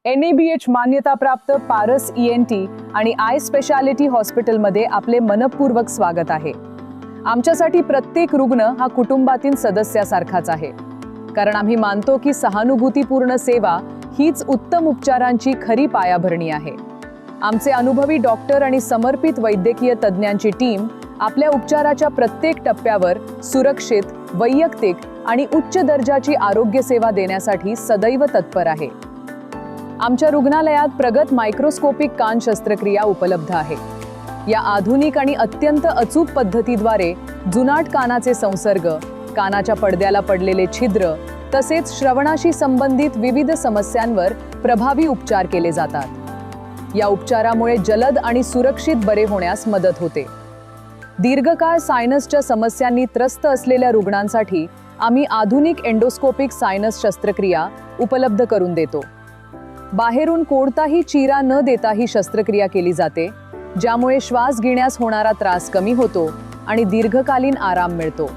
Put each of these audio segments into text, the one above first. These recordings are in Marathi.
NABH मान्यताप्राप्त पारस ENT आणि आय स्पेशालिटी हॉस्पिटलमध्ये आपले मनपूर्वक स्वागत आहे। आमच्यासाठी प्रत्येक रुग्ण हा कुटुंबातील सदस्यासारखाच आहे, कारण आम्ही मानतो की सहानुभूतीपूर्ण सेवा हीच उत्तम उपचारांची खरी पायाभरणी आहे। आमचे अनुभवी डॉक्टर आणि समर्पित वैद्यकीय तज्ञांची टीम आपल्या उपचाराच्या प्रत्येक टप्प्यावर सुरक्षित, वैयक्तिक आणि उच्च दर्जाची आरोग्य सेवा देण्यासाठी सदैव तत्पर आहे। आमच्या रुग्णालयात प्रगत मायक्रोस्कोपिक कान शस्त्रक्रिया उपलब्ध आहे। या आधुनिक आणि अत्यंत अचूक पद्धतीद्वारे जुनाट कानाचे संसर्ग, कानाच्या पडद्याला पडलेले छिद्र तसेच श्रवणाशी संबंधित विविध समस्यांवर प्रभावी उपचार केले जातात। या उपचारामुळे जलद आणि सुरक्षित बरे होण्यास मदत होते। दीर्घकाळ सायनसच्या समस्यांनी त्रस्त असलेल्या रुग्णांसाठी आम्ही आधुनिक एंडोस्कोपिक सायनस शस्त्रक्रिया उपलब्ध करून देतो। बाहेरून कोणताही चिरा न देता ही शस्त्रक्रिया केली जाते, ज्यामुळे श्वास घेण्यास होणारा त्रास कमी होतो आणि दीर्घकालीन आराम मिळतो।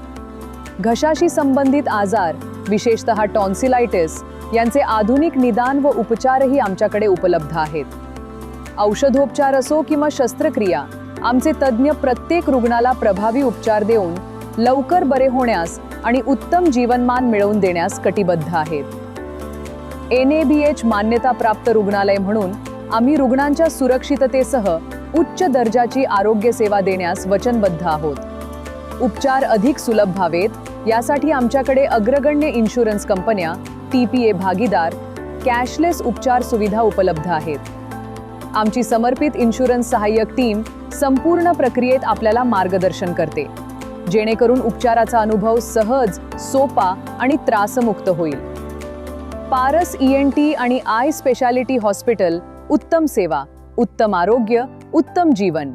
घशाशी संबंधित आजार, विशेषतः टॉन्सिलायटिस यांचे आधुनिक निदान व उपचारही आमच्याकडे उपलब्ध आहेत। औषधोपचार असो किंवा शस्त्रक्रिया, आमचे तज्ञ प्रत्येक रुग्णाला प्रभावी उपचार देऊन लवकर बरे होण्यास आणि उत्तम जीवनमान मिळवून देण्यास कटिबद्ध आहेत। NABH मान्यताप्राप्त रुग्णालय म्हणून आम्ही रुग्णांच्या सुरक्षिततेसह उच्च दर्जाची आरोग्य सेवा देण्यास वचनबद्ध आहोत। उपचार अधिक सुलभ व्हावेत यासाठी आमच्याकडे अग्रगण्य इन्शुरन्स कंपन्या, TPA भागीदार, कॅशलेस उपचार सुविधा उपलब्ध आहेत। आमची समर्पित इन्शुरन्स सहाय्यक टीम संपूर्ण प्रक्रियेत आपल्याला मार्गदर्शन करते, जेणेकरून उपचाराचा अनुभव सहज, सोपा आणि त्रासमुक्त होईल। पारस ENT आणि आय स्पेशालिटी हॉस्पिटल, उत्तम सेवा, उत्तम आरोग्य, उत्तम जीवन।